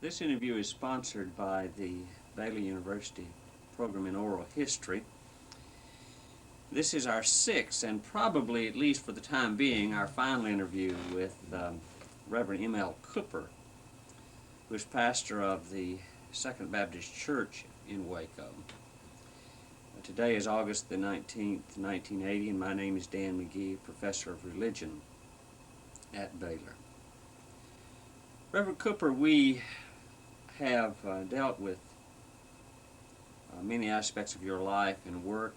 This interview is sponsored by the Baylor University program in oral history. This is our sixth, and probably, at least for the time being, our final interview with Reverend M.L. Cooper, who is pastor of the Second Baptist Church in Waco. Today is August the 19th, 1980, and my name is Dan McGee, professor of religion at Baylor. Reverend Cooper, we have dealt with many aspects of your life and work.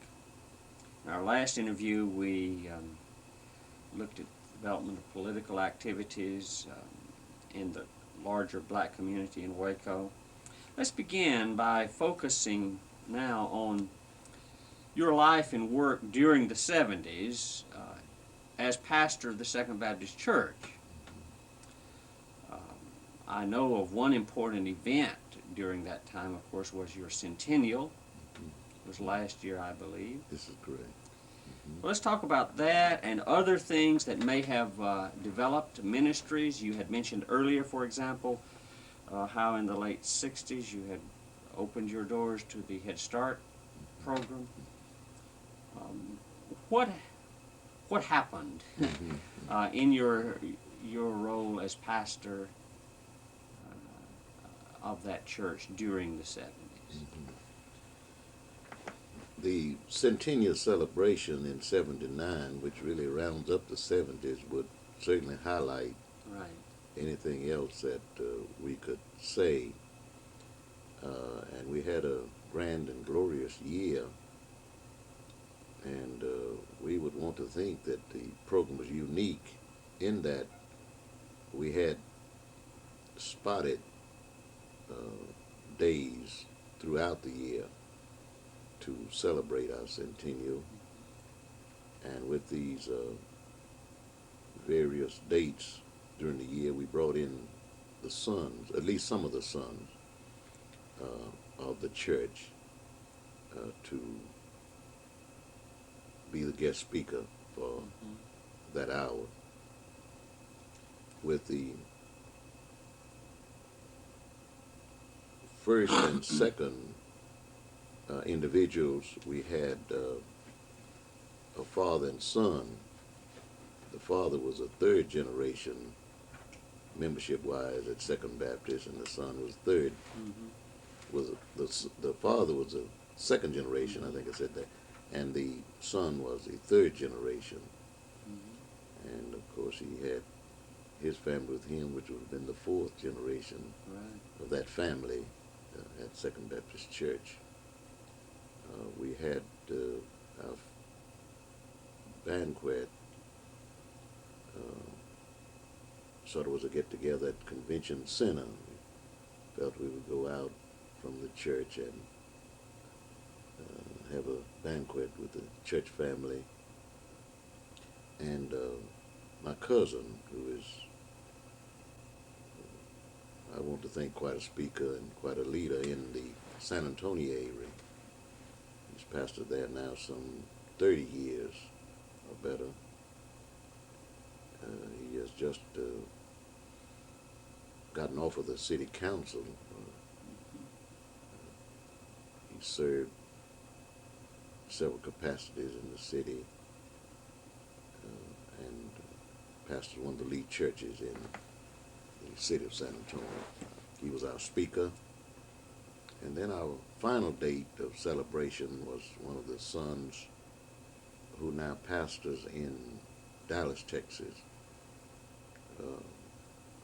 In our last interview, we looked at the development of political activities in the larger black community in Waco. Let's begin by focusing now on your life and work during the 70s as pastor of the Second Baptist Church. I know of one important event during that time, of course, was your centennial. It was last year, I believe. This is correct. Well, let's talk about that and other things that may have developed, ministries. You had mentioned earlier, for example, how in the late 60s you had opened your doors to the Head Start program. What happened in your role as pastor of that church during the 70s? The centennial celebration in '79, which really rounds up the 70s, would certainly highlight Right. anything else that we could say. And we had a grand and glorious year. And we would want to think that the program was unique in that we had spotted days throughout the year to celebrate our centennial. And with these various dates during the year, we brought in the sons, at least some of the sons of the church, to be the guest speaker for that hour. With the first and second individuals, we had a father and son. The father was a third generation membership-wise at Second Baptist, and the son was third. The father was a second generation, I think I said that, and the son was the third generation. And of course he had his family with him, which would have been the fourth generation of that family at Second Baptist Church. We had our banquet, sort of was a get-together at Convention Center. We felt we would go out from the church and have a banquet with the church family. And my cousin, who is, I want to think, quite a speaker and quite a leader in the San Antonio area. He's pastored there now some 30 years or better. He has just gotten off of the city council. He served several capacities in the city and pastored one of the lead churches in the city of San Antonio. He was our speaker. And then our final date of celebration was one of the sons who now pastors in Dallas, Texas.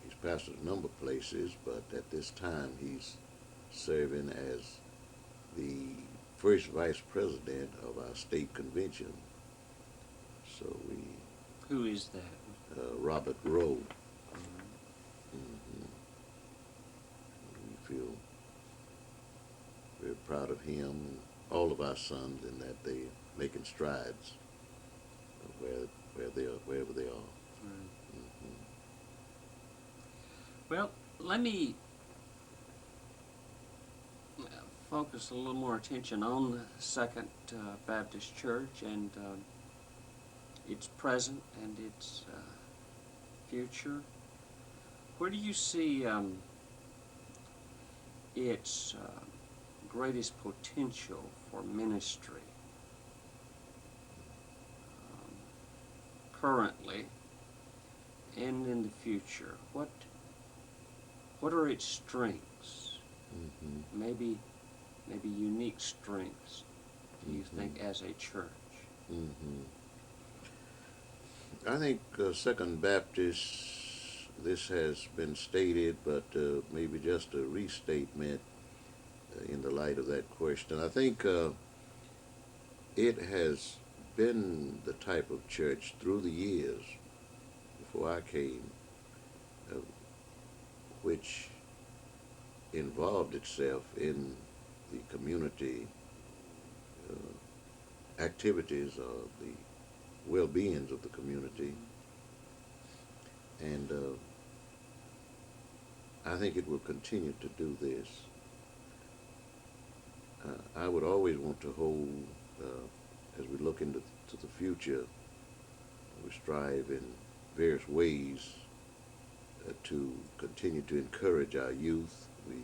He's pastored a number of places, but at this time he's serving as the first vice president of our state convention. So Who is that? Robert Rowe. We feel very proud of him and all of our sons in that they're making strides wherever they are. Well, let me focus a little more attention on the Second Baptist Church and its present and its future. Where do you see its greatest potential for ministry currently and in the future? What are its strengths? Mm-hmm. Maybe unique strengths, do you think, Mm-hmm. as a church? Mm-hmm. I think Second Baptist, this has been stated, but maybe just a restatement in the light of that question. I think it has been the type of church through the years before I came, uh, which involved itself in the community activities or the well-beings of the community, and I think it will continue to do this. I would always want to hold, as we look into the future, we strive in various ways to continue to encourage our youth. We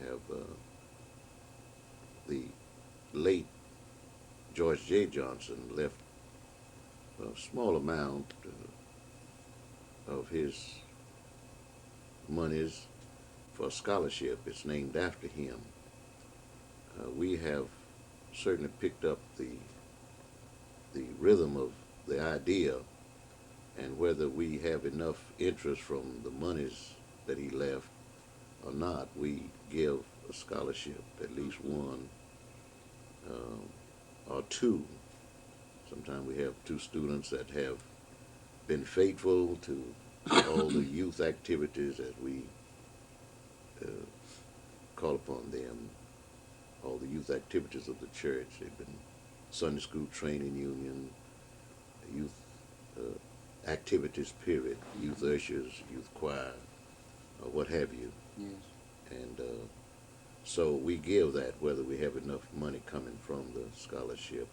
have the late George J. Johnson left a small amount of his monies for a scholarship. It's named after him. We have certainly picked up the rhythm of the idea, and whether we have enough interest from the monies that he left or not, we give a scholarship, at least one or two. Sometimes we have two students that have been faithful to all the youth activities as we uh, call upon them, all the youth activities of the church. They've been Sunday school training union, youth activities, period, youth ushers, youth choir, or what have you. Yes. And so we give that whether we have enough money coming from the scholarship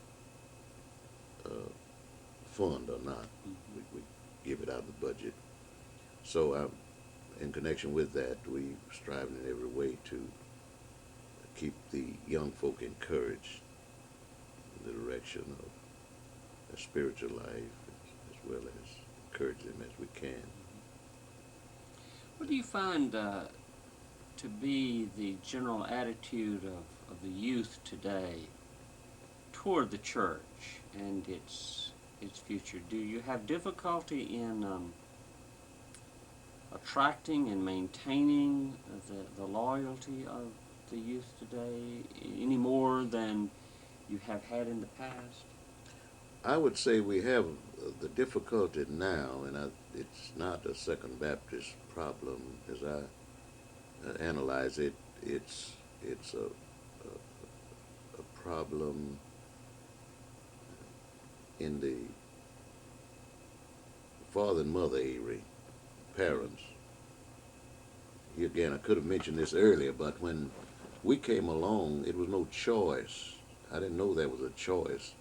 uh, fund or not. We give it out of the budget. So in connection with that, we strive in every way to keep the young folk encouraged in the direction of their spiritual life, as well as encourage them as we can. What do you find to be the general attitude of the youth today toward the church and its future? Do you have difficulty in attracting and maintaining the loyalty of the youth today any more than you have had in the past? I would say we have the difficulty now, and it's not a Second Baptist problem as I analyze it. It's a problem in the father and mother area, parents. Here again, I could have mentioned this earlier, but when we came along, it was no choice. I didn't know there was a choice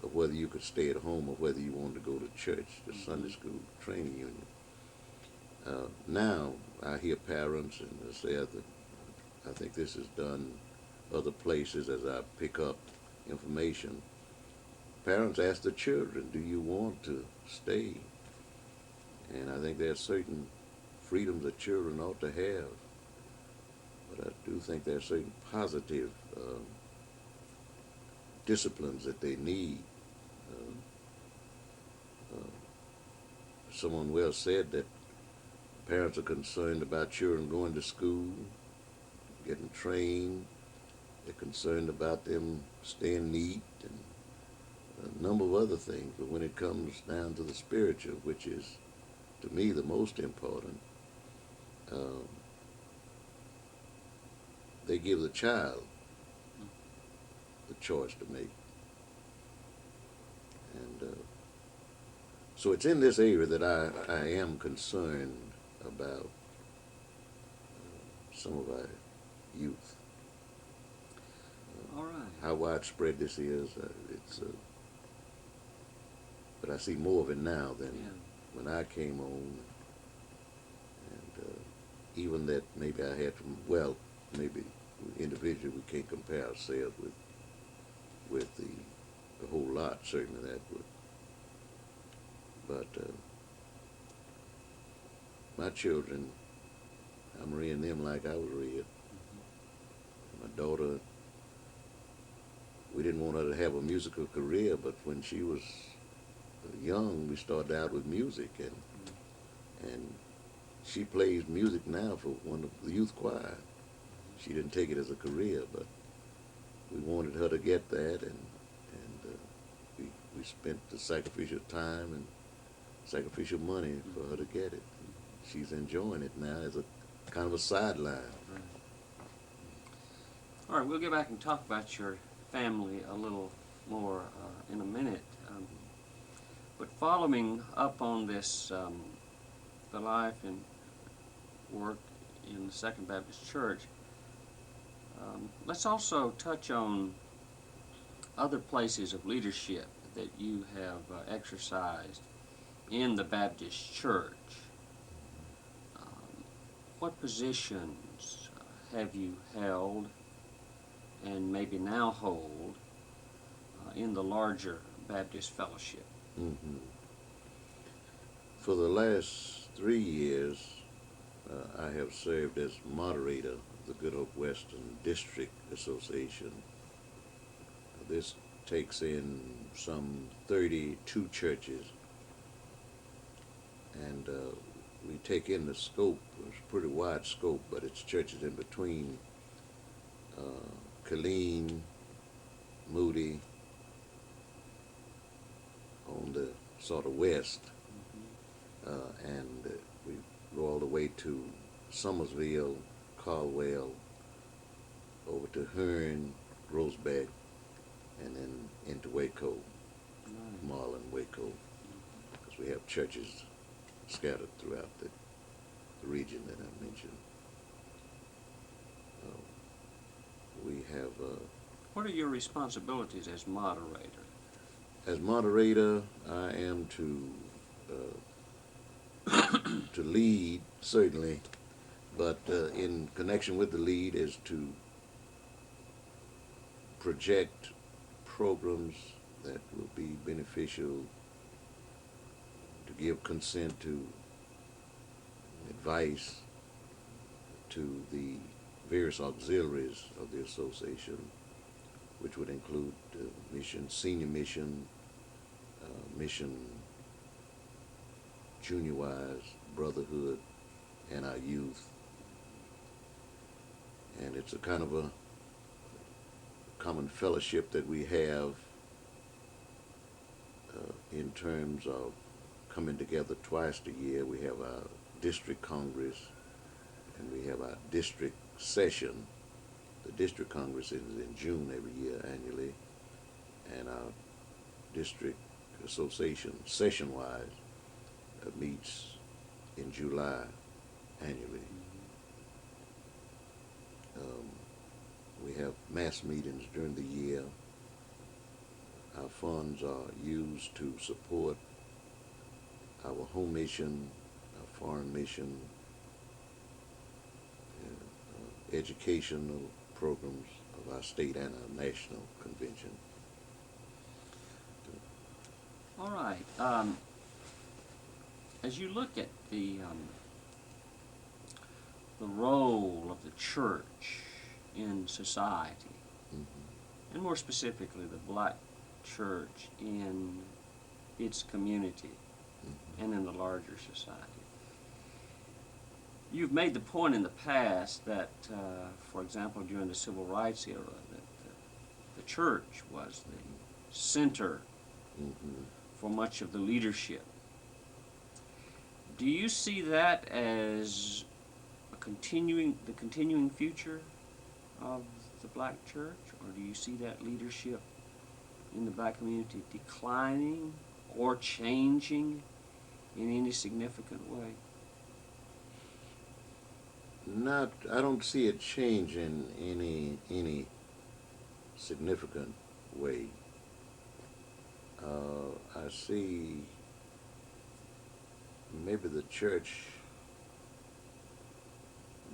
of whether you could stay at home or whether you wanted to go to church, the Sunday school training union. Now I hear parents, and I say I think this is done other places as I pick up information. Parents ask the children, do you want to stay? And I think there are certain freedoms that children ought to have. But I do think there are certain positive disciplines that they need. Someone well said that parents are concerned about children going to school, getting trained. They're concerned about them staying neat and a number of other things. But when it comes down to the spiritual, which is, to me, the most important, they give the child the choice to make. And so it's in this area that I am concerned about some of our youth. All right. How widespread this is, but I see more of it now than when I came on. And even that maybe I had from, well, maybe individually we can't compare ourselves with the whole lot. Certainly that would. But my children, I'm rearing them like I was reared. My daughter, we didn't want her to have a musical career, but when she was young, we started out with music, and she plays music now for one of the youth choir. She didn't take it as a career, but we wanted her to get that, and we spent the sacrificial time and sacrificial money for her to get it. She's enjoying it now as a kind of a sideline. Right. All right, we'll get back and talk about your family a little more in a minute. But following up on this, the life and work in the Second Baptist Church, let's also touch on other places of leadership that you have exercised in the Baptist Church. What positions have you held and maybe now hold in the larger Baptist fellowship? Mm-hmm. For the last 3 years, I have served as moderator of the Good Hope Western District Association. This takes in some 32 churches, and we take in the scope. It's a pretty wide scope, but it's churches in between Killeen, Moody, on the sort of west, and we go all the way to Somersville, Caldwell, over to Hearn, Rosebeck, and then into Waco, Marlin, Waco, because we have churches scattered throughout the region that I mentioned. We have. What are your responsibilities as moderator? As moderator, I am to lead, certainly, but in connection with the lead is to project programs that will be beneficial, to give consent to advice to the various auxiliaries of the association, which would include mission, senior mission, mission junior wise, brotherhood, and our youth. And it's a kind of a common fellowship that we have in terms of coming together twice a year. We have our district congress and we have our district session. The district congress is in June every year annually, and our district association session-wise meets in July annually. We have mass meetings during the year. Our funds are used to support our home mission, our foreign mission, educational programs of our state and our national convention. All right. As you look at the role of the church in society, and more specifically the black church in its community and in the larger society, you've made the point in the past that, for example, during the Civil Rights era, that the church was the center for much of the leadership. Do you see that as the continuing future of the black church, or do you see that leadership in the black community declining or changing in any significant way? I don't see it change in any significant way. I see maybe the church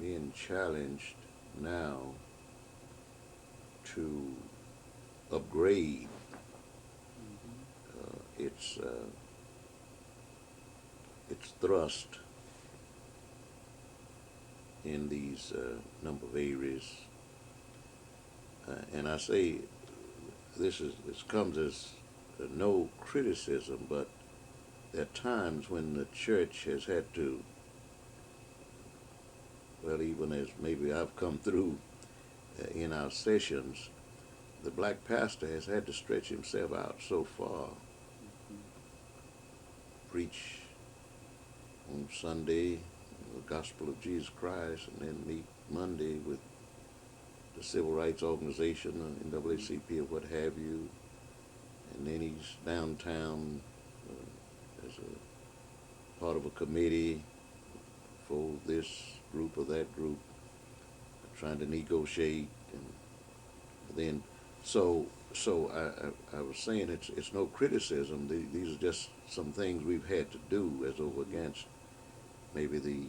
being challenged now to upgrade its thrust in these number of areas. And I say this comes as no criticism, but there are times when the church has had to, well, even as maybe I've come through in our sessions, the black pastor has had to stretch himself out so far. Preach on Sunday the gospel of Jesus Christ, and then meet Monday with the Civil Rights Organization, NAACP, or what have you. And then he's downtown as a part of a committee for this group or that group, trying to negotiate. And then, so I was saying it's no criticism. These are just some things we've had to do as over against maybe the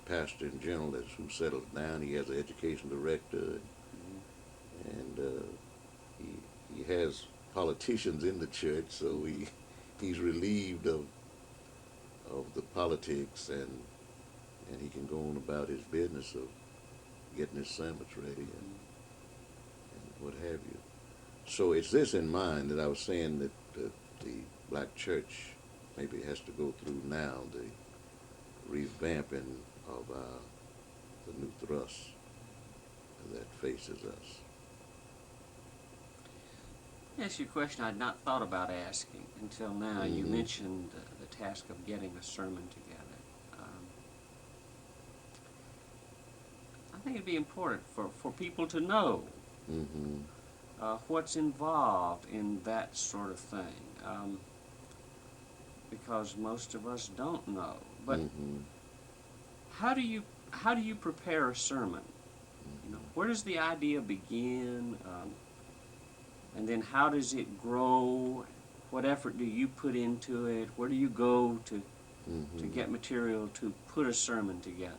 pastor in general that's who settles down. He has an education director, and he has politicians in the church, so he's relieved of the politics, and he can go on about his business of getting his sermons ready and what have you. So it's this in mind that I was saying that the black church maybe has to go through now, the revamping of the new thrust that faces us. Ask you a question I'd not thought about asking until now. You mentioned the task of getting a sermon together. I think it'd be important for people to know what's involved in that sort of thing, because most of us don't know. But how do you prepare a sermon? You know, where does the idea begin? And then how does it grow? What effort do you put into it? Where do you go to get material to put a sermon together?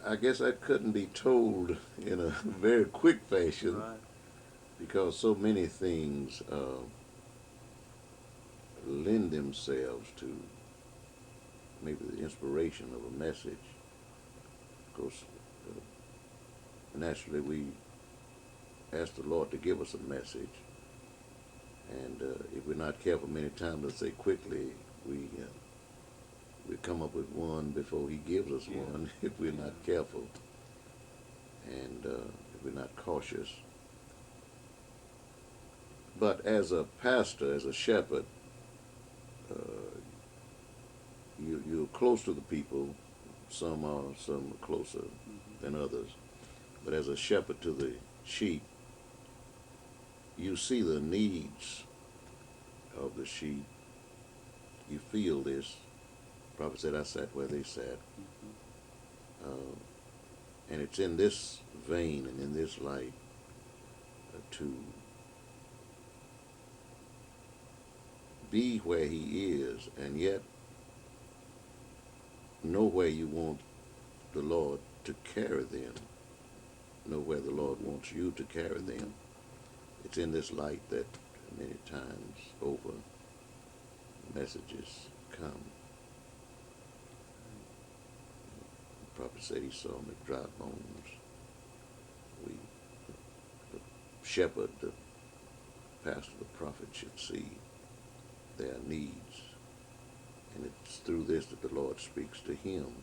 I guess that couldn't be told in a very quick fashion, Right. because so many things lend themselves to maybe the inspiration of a message. Of course, naturally we ask the Lord to give us a message, and if we're not careful, many times, let's say quickly, we come up with one before he gives us one if we're not careful, and if we're not cautious. But as a pastor, as a shepherd, you're close to the people. Some are closer than others. But as a shepherd to the sheep, you see the needs of the sheep. You feel this. The prophet said, I sat where they sat. And it's in this vein and in this light to be where he is, and yet know where you want the Lord to carry them. Know where the Lord wants you to carry them. It's in this light that many times over messages come. The prophet said he saw them as dry bones. The shepherd, the pastor, the prophet should see their needs. And it's through this that the Lord speaks to him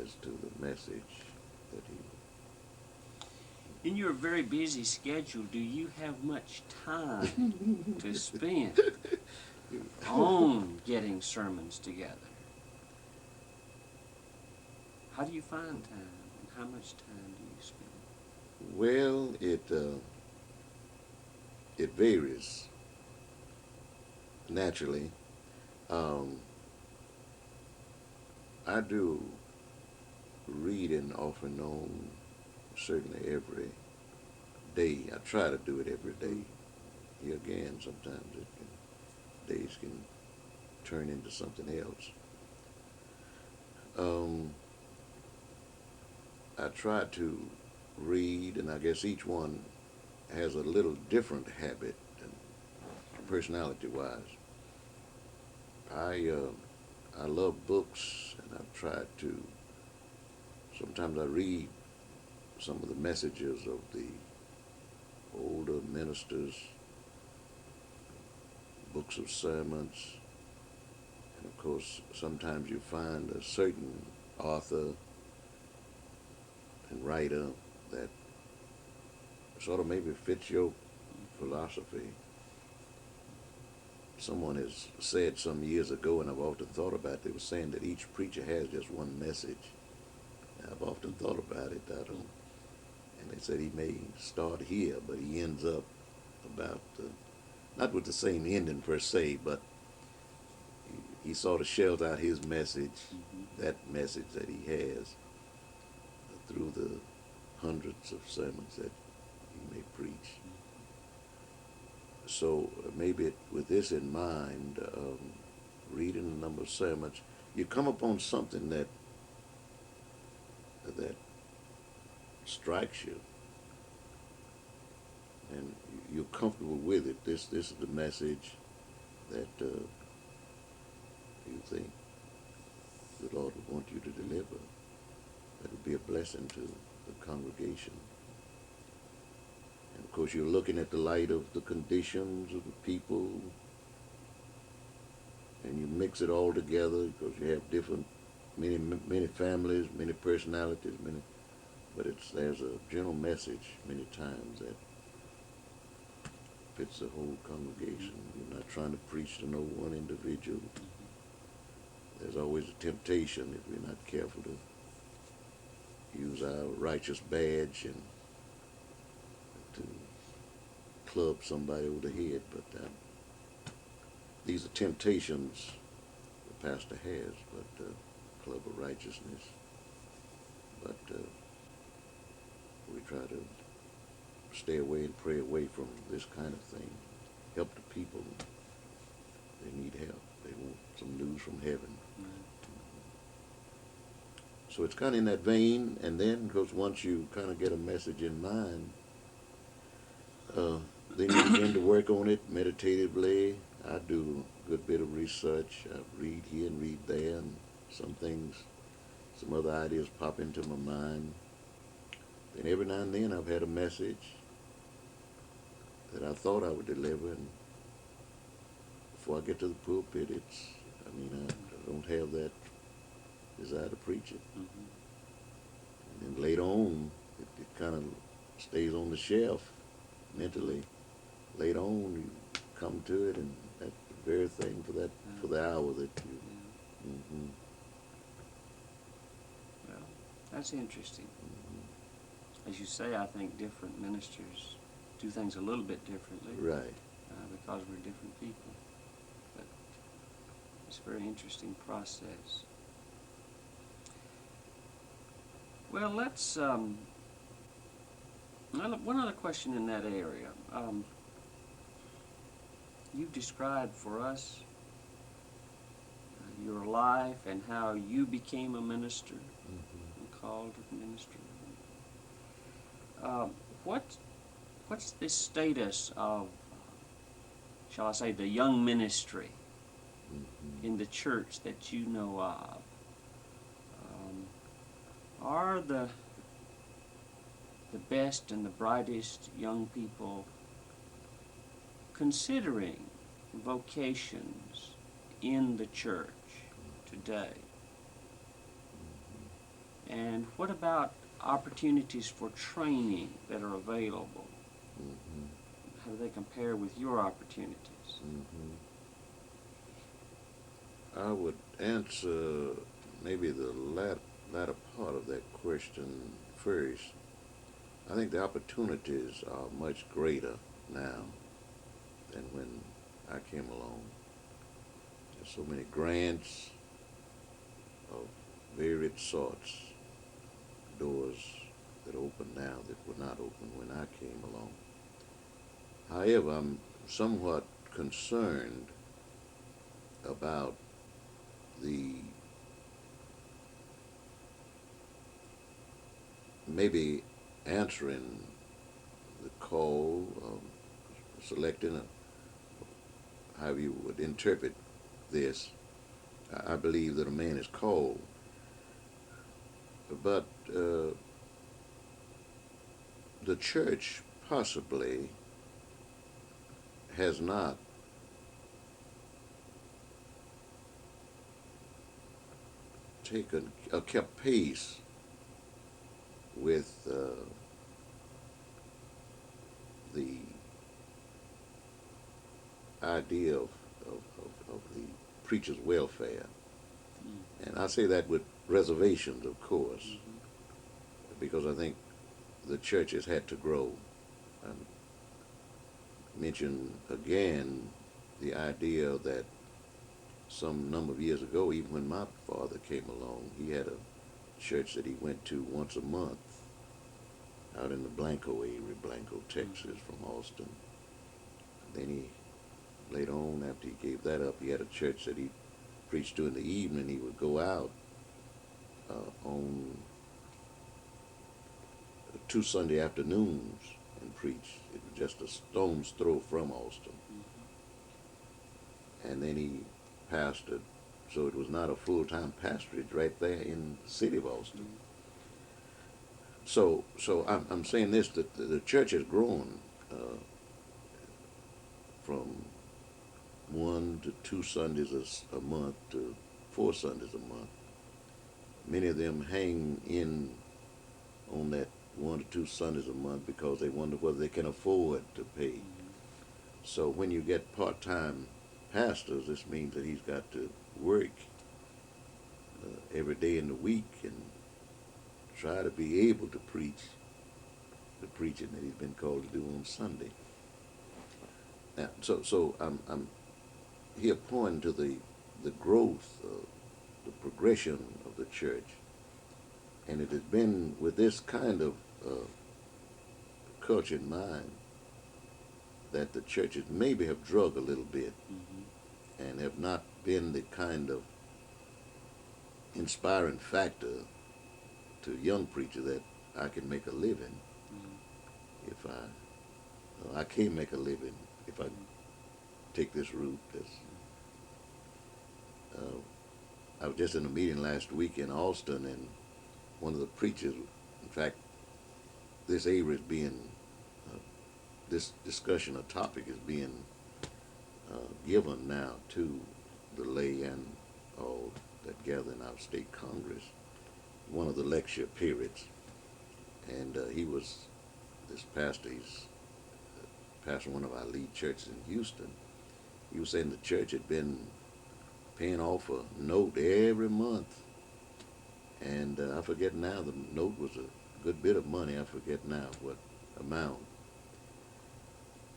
as to the message that he... In your very busy schedule, do you have much time to spend on getting sermons together? How do you find time, and how much time do you spend? Well, it varies. Naturally, I do reading off and on, certainly every day. I try to do it every day. Here again, sometimes days can turn into something else. I try to read, and I guess each one has a little different habit, and personality-wise. I love books, and I've tried to. Sometimes I read some of the messages of the older ministers, books of sermons, and of course, sometimes you find a certain author and writer that sort of maybe fits your philosophy. Someone has said some years ago, and I've often thought about it, they were saying that each preacher has just one message. And I've often thought about it. And they said he may start here, but he ends up about, not with the same ending per se, but he sort of shells out his message, that message that he has, through the hundreds of sermons that he may preach. So maybe with this in mind, reading a number of sermons, you come upon something that strikes you, and you're comfortable with it. This is the message that you think the Lord would want you to deliver. That would be a blessing to the congregation. And of course, you're looking at the light of the conditions of the people, and you mix it all together because you have many families, many personalities, but there's a general message many times that fits the whole congregation. You're not trying to preach to no one individual. There's always a temptation, if we're not careful, to use our righteous badge and to club somebody over the head, but these are temptations the pastor has, but club of righteousness. But we try to stay away and pray away from this kind of thing. Help the people. They need help. They want some news from heaven. So it's kind of in that vein, and then, because once you kind of get a message in mind, then you begin to work on it meditatively. I do a good bit of research. I read here and read there, and some other ideas pop into my mind. Then every now and then I've had a message that I thought I would deliver, and before I get to the pulpit, I don't have that desire to preach it. And then later on, it kind of stays on the shelf mentally. Later on, you come to it, and that's the very thing for the hour that you. Mm-hmm. Well, that's interesting. As you say, I think different ministers do things a little bit differently. Right. Because we're different people. But it's a very interesting process. Well, let's, one other question in that area. You've described for us your life and how you became a minister, and called to minister. What's the status of, shall I say, the young ministry in the church that you know of? Are the best and the brightest young people considering vocations in the church today? And what about opportunities for training that are available? How do they compare with your opportunities? I would answer maybe the latter part of that question first. I think the opportunities are much greater now than when I came along. There's so many grants of varied sorts, doors that open now that were not open when I came along. However, I'm somewhat concerned about the maybe answering the call, selecting how you would interpret this. I believe that a man is called, but the church possibly has not taken or kept pace with the idea of the preacher's welfare. And I say that with reservations, of course, because I think the church has had to grow. Mention again the idea that some number of years ago, even when my father came along, he had a church that he went to once a month out in the Blanco area, Blanco, Texas, from Austin. Then he, later on, after he gave that up, he had a church that he preached to in the evening. He would go out on 2 Sunday afternoons and preach. It was just a stone's throw from Austin. And then he pastored, so it was not a full-time pastorage right there in the city of Austin. So I'm saying this, that the church has grown from 1 to 2 Sundays a month to 4 Sundays a month. Many of them hang in on that 1 to 2 Sundays a month because they wonder whether they can afford to pay. So when you get part-time pastors, this means that he's got to work every day in the week and try to be able to preach the preaching that he's been called to do on Sunday. Now, so I'm here pointing to the growth, the progression of the church, and it has been with this kind of culture in mind that the churches maybe have drug a little bit and have not been the kind of inspiring factor to a young preacher that I can make a living if I can't make a living if I take this route. I was just in a meeting last week in Austin, and one of the preachers, in fact, this area is being, this discussion or topic is being given now to the lay and all that gather in our state Congress, one of the lecture periods. And he was, this pastor, he's pastor one of our lead churches in Houston. He was saying the church had been paying off a note every month. And I forget now, the note was a good bit of money. I forget now what amount.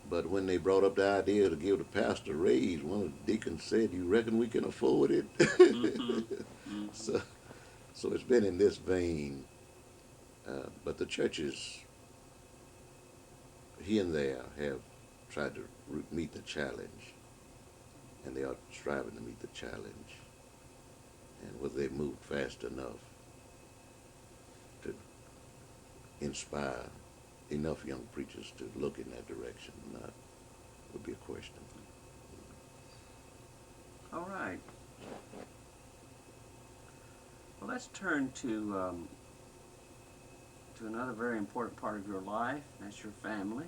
But when they brought up the idea to give the pastor a raise, one of the deacons said, "You reckon we can afford it?" So it's been in this vein. But the churches here and there have tried to meet the challenge, and they are striving to meet the challenge. And whether they move fast enough to inspire enough young preachers to look in that direction or not would be a question. All right. Well, let's turn to another very important part of your life. That's your family.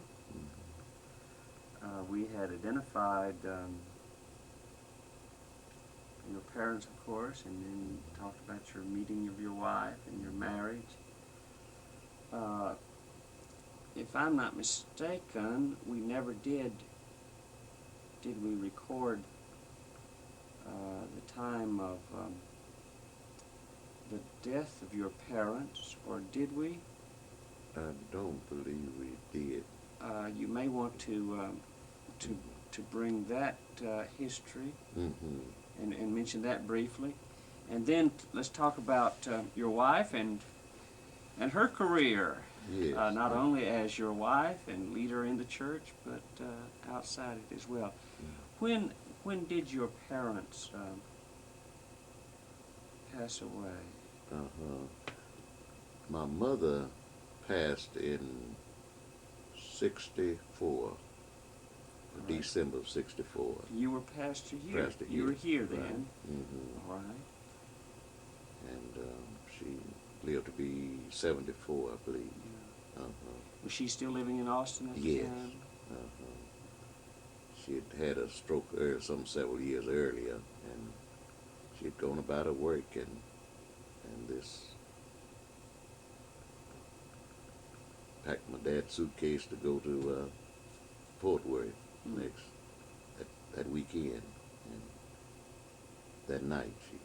We had identified your parents, of course, and then talked about your meeting of your wife and your marriage. If I'm not mistaken, we never did we record the time of the death of your parents, or did we? I don't believe we did. You may want to bring that history and mention that briefly, and then let's talk about your wife and her career. Yes. Not only as your wife and leader in the church, but outside it as well. When did your parents pass away? My mother passed in 64, Right. December of 64. You were pastor here. Pastor You were here Right. then. Mm-hmm. All right. And she lived to be 74, I believe. Yeah. Uh-huh. Was she still living in Austin at the Yes. time? Uh-huh. She had had a stroke several years earlier, and she had gone about her work, and this packed my dad's suitcase to go to Fort Worth Mm. that weekend, and that night she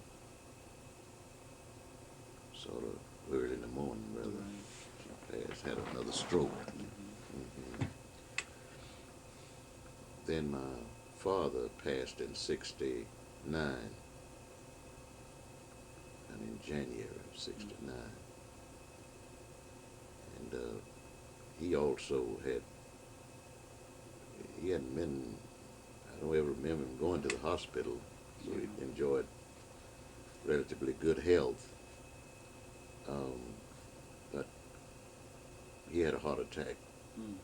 sort of early in the morning, rather, Right. she had another stroke. Mm-hmm. Hmm. Then my father passed in 69, and in January of 69. And he also he hadn't been, I don't ever remember him going to the hospital, so he Yeah. enjoyed relatively good health. But he had a heart attack Mm.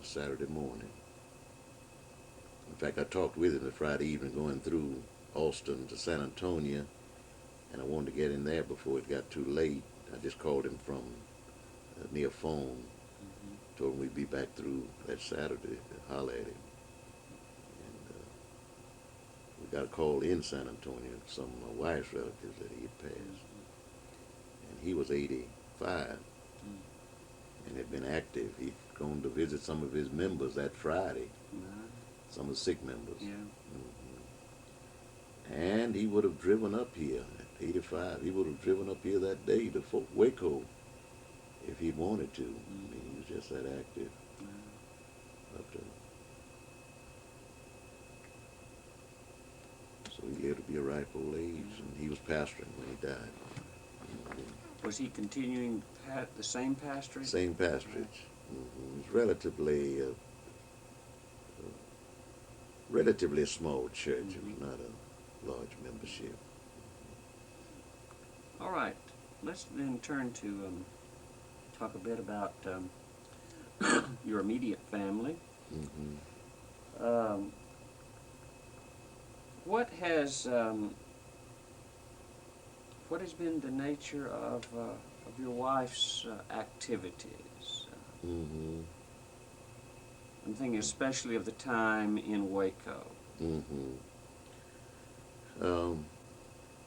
Saturday morning. In fact, I talked with him the Friday evening going through Austin to San Antonio, and I wanted to get in there before it got too late. I just called him from near phone, Mm-hmm. told him we'd be back through that Saturday to holler at him. And we got a call in San Antonio, some of my wife's relatives that he had passed. And he was 85 Mm. and had been active. He'd gone to visit some of his members that Friday, Right. some of the sick members. Yeah. Hmm. And he would have driven up here at 85. He would have driven up here that day to Fort Waco if he wanted to. I mean, he was just that active. Right. But, so he lived to be a ripe old age, and he was pastoring when he died. Mhm. Was he continuing the same pastorate? Same pastorage. Mm-hmm. It was relatively a small church. It was not a large membership. All right. Let's then turn to talk a bit about your immediate family. Mm-hmm. What has been the nature of your wife's activities? Mm-hmm. I'm thinking especially of the time in Waco. Mm-hmm.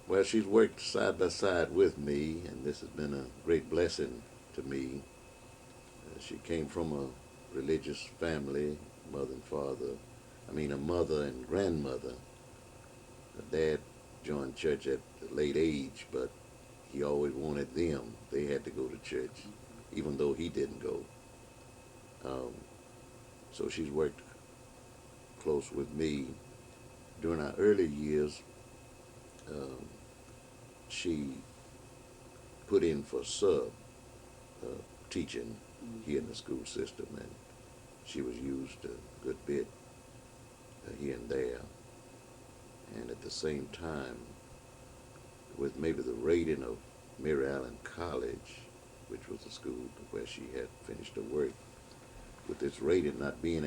Well, she's worked side by side with me, and this has been a great blessing to me. She came from a religious family, mother and father. A mother and grandmother. Her dad joined church at a late age, but he always wanted them. They had to go to church, even though he didn't go. So she's worked close with me. During our early years, she put in for sub teaching here in the school system, and she was used a good bit here and there. And at the same time, with maybe the rating of Mary Allen College, which was the school where she had finished her work, with its rating not being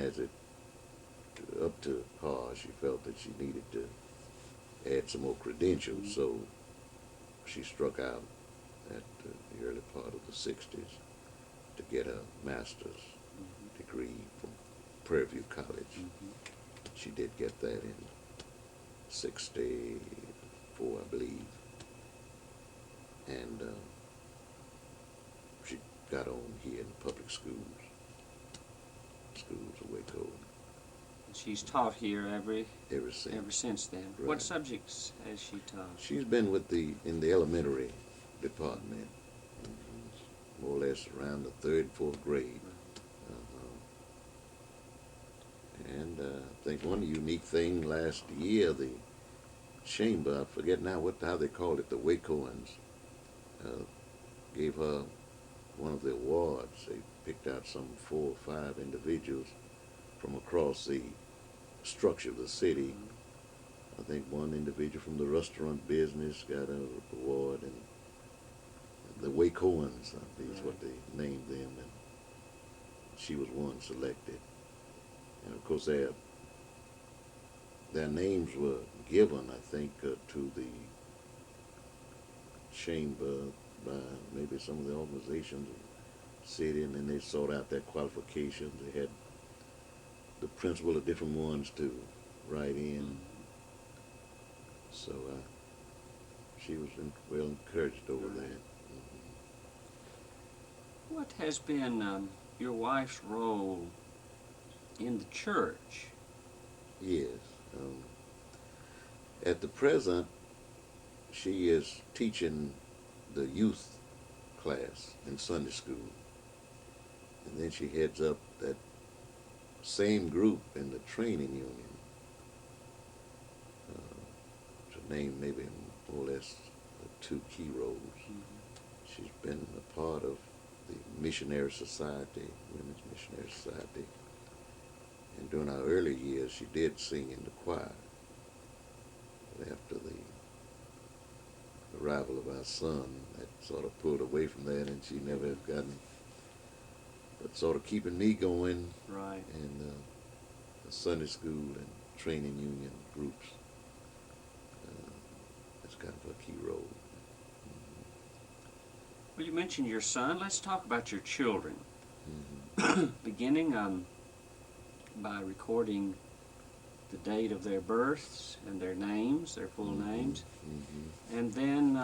up to par, she felt that she needed to add some more credentials. So she struck out at the early part of the 60s to get a master's degree from Prairie View College. She did get that in 64, I believe. And she got on here in the public schools of Waco. She's taught here ever since. since then. Right. What subjects has she taught? She's been in the elementary department, more or less around the 3rd, 4th grade. And I think one unique thing last year, the chamber, I forget now how they called it, the Wacoans, gave her one of the awards. They picked out some 4 or 5 individuals from across the structure of the city. I think one individual from the restaurant business got an award, and the Wacoans, I think is what they named them. she was one selected. And of course, their names were given, I think, to the chamber by maybe some of the organizations of the city, and then they sought out their qualifications. They had the principal of different ones to write in. So she was well encouraged over that. What has been your wife's role in the church? Yes. At the present, she is teaching the youth class in Sunday school. And then she heads up that same group in the training union. To name maybe more or less two key roles. She's been a part of the Missionary Society, Women's Missionary Society. And during our early years, she did sing in the choir. But after the arrival of our son, that sort of pulled away from that, and she never has gotten, but sort of keeping me going. Right. And the Sunday school and training union groups. That's kind of a key role. Well, you mentioned your son. Let's talk about your children. Mm-hmm. Beginning by recording the date of their births and their names, their full names, and then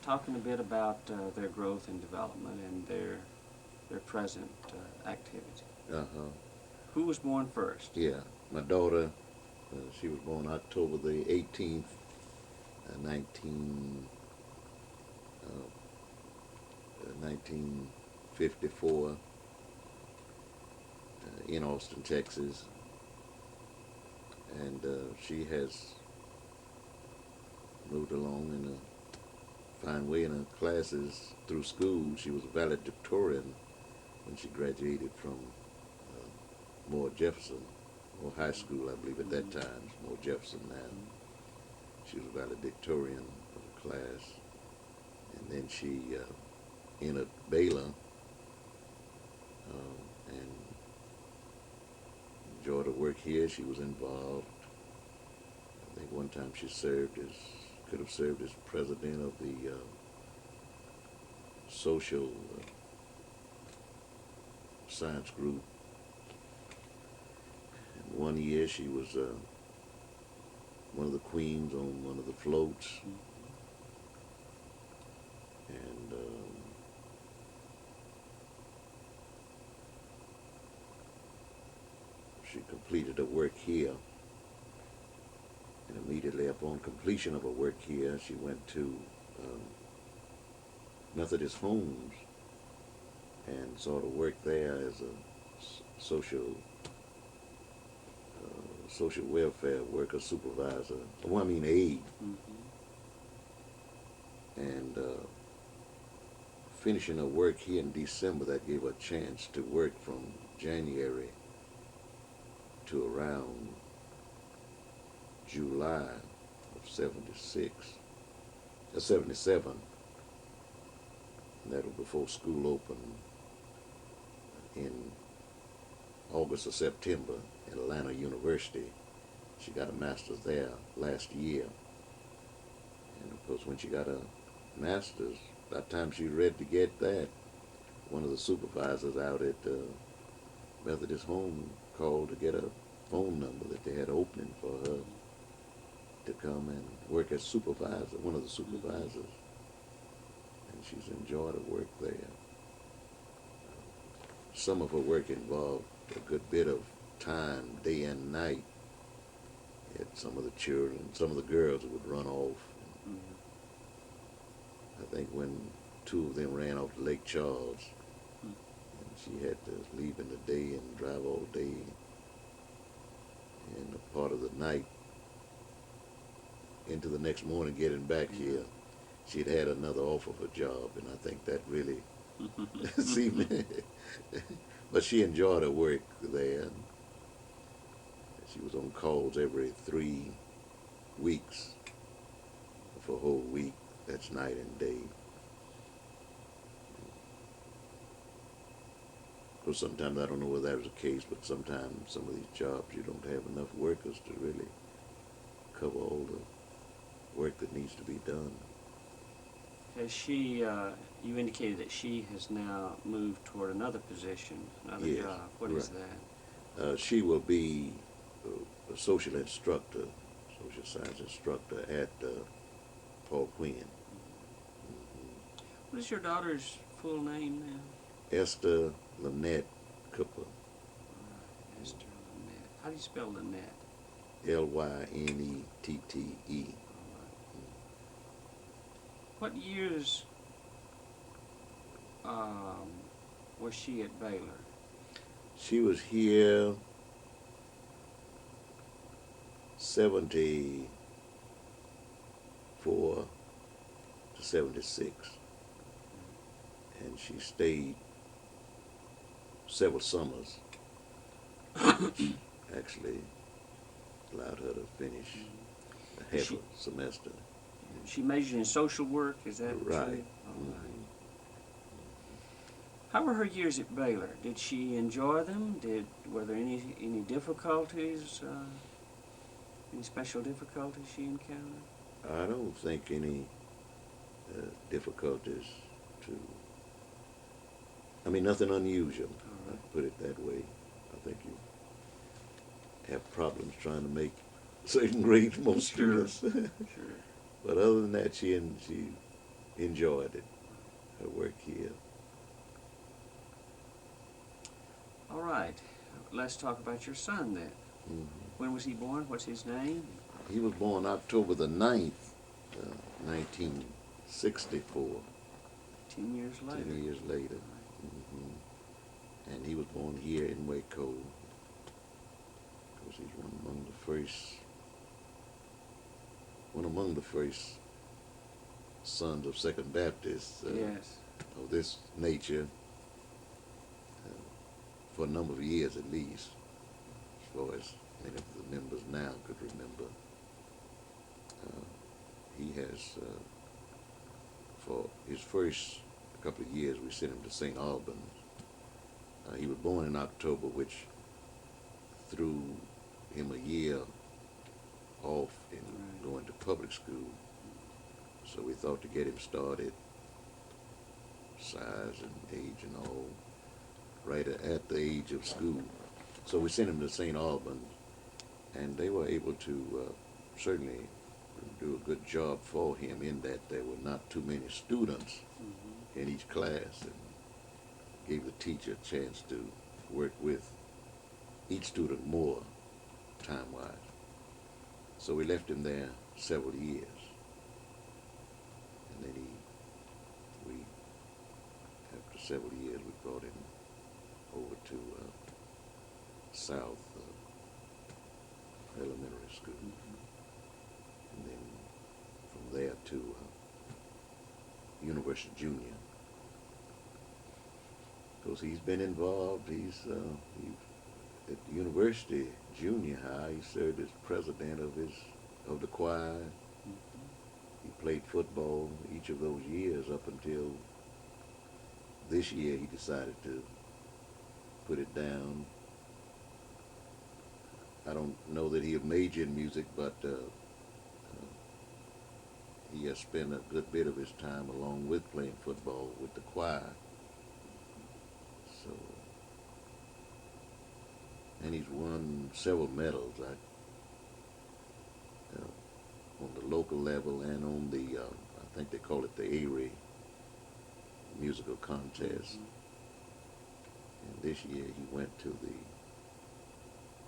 talking a bit about their growth and development and their present activity. Uh-huh. Who was born first? Yeah, my daughter, she was born October the 18th, 1954 in Austin, Texas. And she has moved along in a fine way in her classes through school. She was a valedictorian when she graduated from Moore Jefferson, or high school, I believe at that time. It's Moore Jefferson now. She was a valedictorian of the class. And then she entered Baylor and enjoyed her work here. She was involved. I think one time she could have served as president of the social science group. And one year she was one of the queens on one of the floats. And she completed her work here. And immediately upon completion of her work here, she went to Methodist Homes and sort of worked there as a social welfare worker supervisor. Well, I mean aide. And finishing her work here in December, that gave her a chance to work from January to around July of 77. And that was before school opened in August or September at Atlanta University. She got a master's there last year. And of course, when she got a master's, by the time she was ready to get that, one of the supervisors out at Methodist Home called to get a phone number that they had opening for her to come and work as supervisor, one of the supervisors. And she's enjoyed her work there. Some of her work involved a good bit of time, day and night. Had some of the children, some of the girls would run off. I think when two of them ran off to Lake Charles, and she had to leave in the day and drive all day, and a part of the night into the next morning getting back here. She'd had another offer of a job, and I think that really seemed. But she enjoyed her work there. She was on calls every 3 weeks for a whole week. That's night and day. Because sometimes I don't know whether that was the case, but sometimes some of these jobs you don't have enough workers to really cover all the work that needs to be done. Has she, you indicated that she has now moved toward another position, another Yes, job. What is right. that? She will be a social instructor, social science instructor at Paul Quinn. What is your daughter's full name now? Esther Lynette Cooper, Esther Lynette. How do you spell Lynette? Lynettee. All right. What years was she at Baylor? She was here 74 to 76, and she stayed several summers, which actually allowed her to finish a half a semester. She majored in social work, is that Right. true? All right. How were her years at Baylor? Did she enjoy them? Were there any difficulties? Any special difficulties she encountered? I don't think any difficulties nothing unusual. All right. I'd put it that way. I think you have problems trying to make certain grades most Sure. students. Sure. But other than that, she enjoyed it, her work here. All right. Let's talk about your son then. Mhm. When was he born? What's his name? He was born October the 9th, 1964, 10 years later. 10 years later. Hmm. And he was born here in Waco, because he's one among the first sons of Second Baptists Yes. of this nature, for a number of years at least, as far as many of the members now could remember. He has, for his first couple of years, we sent him to St. Albans. He was born in October, which threw him a year off in Right. going to public school. So we thought to get him started, size and age and all, right at the age of school. So we sent him to St. Albans, and they were able to certainly do a good job for him in that there were not too many students Mm-hmm. in each class, and gave the teacher a chance to work with each student more time-wise. So we left him there several years, and then after several years, we brought him over to South Elementary School, Mm-hmm. and then from there to University Junior. Because he's been involved, he's at the University Junior High. He served as president of the choir. Mm-hmm. He played football each of those years up until this year. He decided to put it down. I don't know that he had majored in music, but he has spent a good bit of his time along with playing football with the choir. So, and he's won several medals on the local level and on the, I think they call it the ARI musical contest. Mm-hmm. And this year he went to the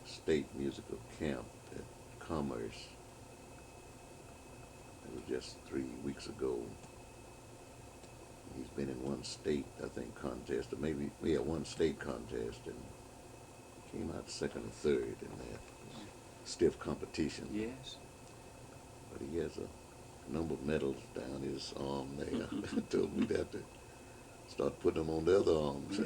state musical camp at Commerce. It was just 3 weeks ago. He's been in one state, I think, contest, or maybe, yeah, one state contest, and came out second or third in that stiff competition. Yes. But he has a number of medals down his arm there. Told me that to start putting them on the other arms.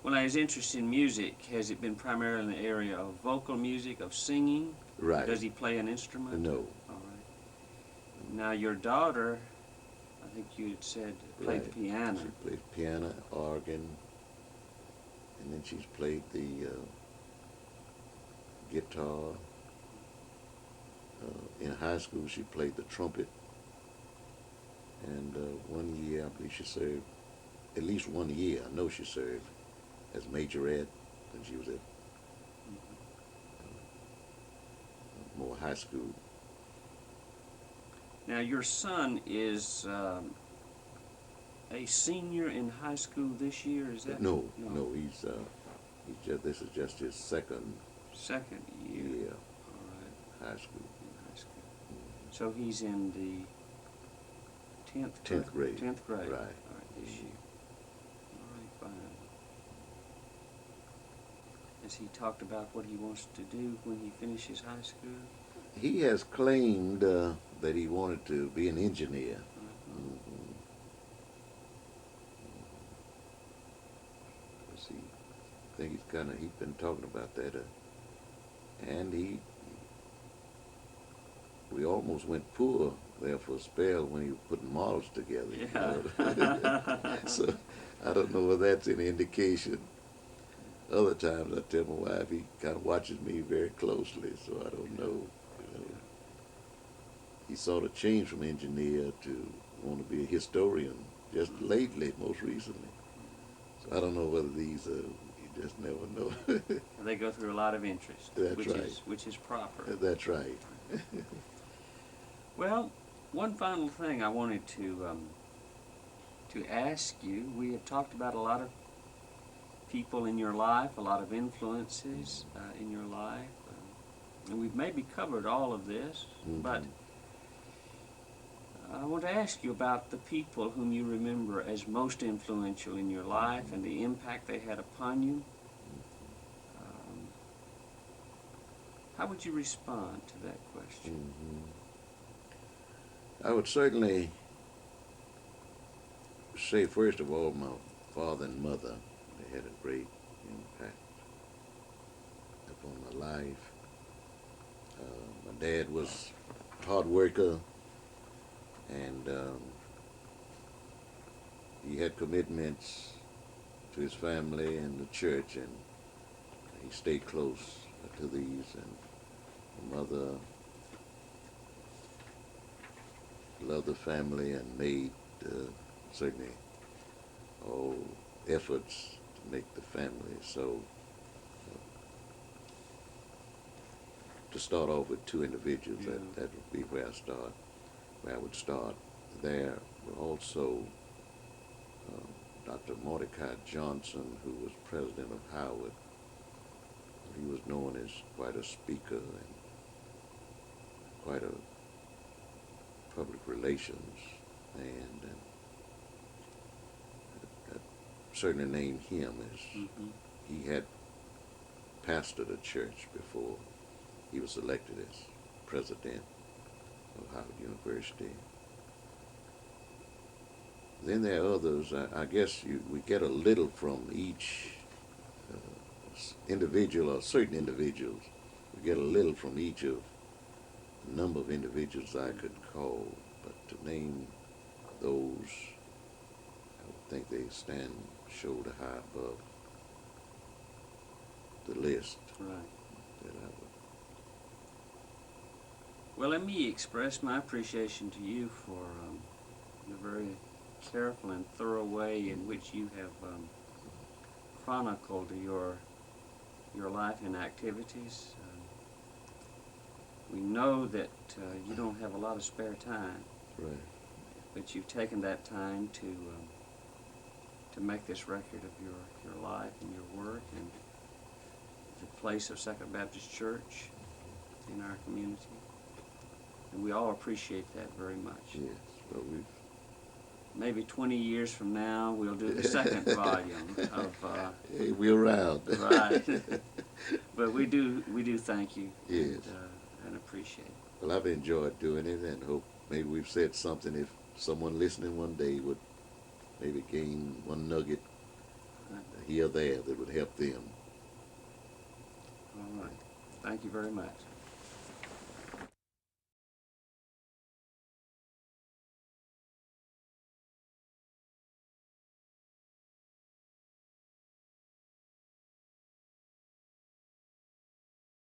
Well, now, his interest in music, has it been primarily in the area of vocal music, of singing? Right. Does he play an instrument? No. All right. Now, your daughter, I think you had said, played Right. the piano. She plays piano, organ, and then she's played the guitar. In high school, she played the trumpet, and 1 year, I believe she served, at least 1 year, I know she served as majorette when she was at Moore High School. Now, your son is a senior in high school this year, is that? No, he's just, this is just his second Second year. year All right, high school. in high school. So he's in the 10th grade. 10th grade. Right. All right, this year. All right, fine. Has he talked about what he wants to do when he finishes high school? He has claimed that he wanted to be an engineer. Let's see. I think he's been talking about that, and we almost went poor there for a spell when he was putting models together. Yeah. So I don't know whether that's any indication. Other times I tell my wife he kind of watches me very closely, so I don't know. He sort of changed from engineer to want to be a historian just lately, most recently. So I don't know whether these you just never know. They go through a lot of interest. That's which right. Which is proper. That's right. Well, one final thing I wanted to ask you. We have talked about a lot of people in your life, a lot of influences in your life, and we've maybe covered all of this, but I want to ask you about the people whom you remember as most influential in your life and the impact they had upon you. How would you respond to that question? I would certainly say, first of all, my father and mother. They had a great impact upon my life. My dad was a hard worker, and he had commitments to his family and the church, and he stayed close to these. And my mother loved the family and made certainly all efforts to make the family. So to start off with two individuals, that would be where I would start. There were also Dr. Mordecai Johnson, who was president of Howard. He was known as quite a speaker and quite a public relations man, and I certainly named him as he had pastored a church before he was elected as president of Howard University. Then there are others. I guess we get a little from each individual, or certain individuals. We get a little from each of a number of individuals I could call, but to name those, I would think they stand shoulder high above the list. Right. That I would. Well, let me express my appreciation to you for the very careful and thorough way in which you have chronicled your life and activities. We know that you don't have a lot of spare time, Right. but you've taken that time to make this record of your life and your work and the place of Second Baptist Church in our community. And we all appreciate that very much. Yes. Well, we've. Maybe 20 years from now, we'll do the second volume of. Hey, we're around. Right. But we do thank you. Yes. And appreciate it. Well, I've enjoyed doing it, and hope maybe we've said something. If someone listening one day would maybe gain one nugget here or there that would help them. All right. Thank you very much.